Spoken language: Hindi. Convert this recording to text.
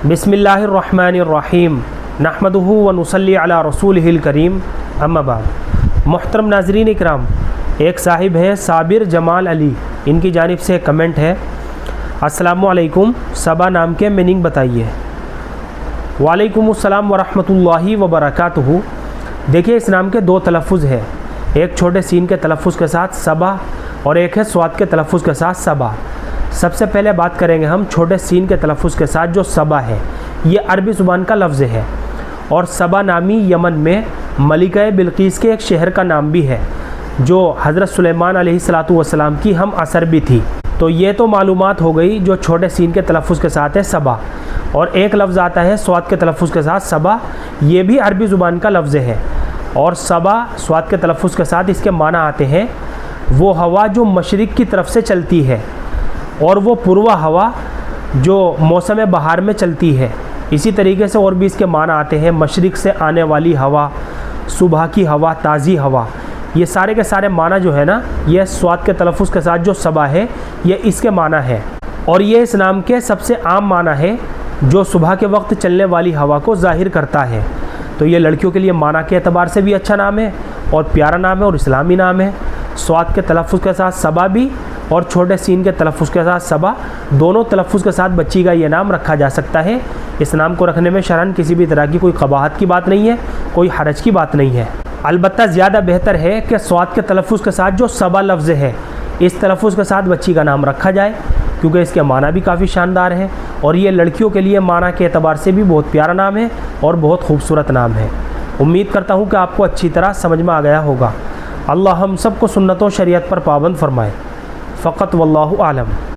बिस्मिल्लाहिर्रहमानिर्रहीम नहमदुहु व नुसल्ली अला रसूलिहिल करीम अम्मा बाद। मोहतरम नाज़रीन इकराम, एक साहिब हैं साबिर जमाल अली, इनकी जानिब से कमेंट है, अस्सलामु अलैकुम, सबा नाम के मीनिंग बताइए। वालेकुम अस्सलाम व रहमतुल्लाहि व बरकातुहू। देखिए, इस नाम के दो तलफ़ुज़ हैं, एक छोटे सीन के तलफ़ुज़ के साथ सबा और एक है स्वाद के तलफ़ुज़ के साथ सबा। सबसे पहले बात करेंगे हम छोटे सीन के तलफ़ुज़ के साथ। जो सबा है ये अरबी ज़ुबान का लफ्ज़ है और सबा नामी यमन में मलिका बिल्कीस के एक शहर का नाम भी है, जो हज़रत सुलेमान अलैहिस्सलातु वस्सलाम की हम असर भी थी। तो ये तो मालूमात हो गई जो छोटे सीन के तलफ़ुज़ के साथ है सबा। और एक लफ्ज़ आता है स्वाद के तलफ़ुज़ के साथ सबा, ये भी अरबी ज़ुबान का लफ्ज़ है। और सबा स्वाद के तलफ़ुज़ के साथ इसके माना आते हैं वो हवा जो मशरिक़ की तरफ से चलती है और वो पूर्वा हवा जो मौसम बहार में चलती है। इसी तरीके से और भी इसके माना आते हैं मशरिक़ से आने वाली हवा, सुबह की हवा, ताज़ी हवा। ये सारे के सारे माना जो है ना, ये स्वाद के तलफ़ुज़ के साथ जो सबा है ये इसके माना है। और ये इस नाम के सबसे आम माना है जो सुबह के वक्त चलने वाली हवा को ज़ाहिर करता है। तो ये लड़कियों के लिए माना के एतबार से भी अच्छा नाम है और प्यारा नाम है और इस्लामी नाम है। स्वाद के तलफ़ुज़ के साथ सबा भी और छोटे सीन के तलफ़ुज़ के साथ सबा, दोनों तलफ़ुज़ के साथ बच्ची का ये नाम रखा जा सकता है। इस नाम को रखने में शरअन किसी भी तरह की कोई क़बाहत की बात नहीं है, कोई हरज की बात नहीं है। अलबत्ता ज़्यादा बेहतर है कि स्वाद के तलफ़ुज़ के साथ जो सबा लफ्ज़ है इस तलफ़ुज़ के साथ बच्ची का नाम रखा जाए, क्योंकि इसके माना भी काफ़ी शानदार है और ये लड़कियों के लिए माना के एतबार से भी बहुत प्यारा नाम है और बहुत खूबसूरत नाम है। उम्मीद करता हूँ कि आपको अच्छी तरह समझ में आ गया होगा। अल्लाह हम सबको सुन्नत व शरीयत पर पाबंद फरमाए। फ़क़त वल्लाहु आलम।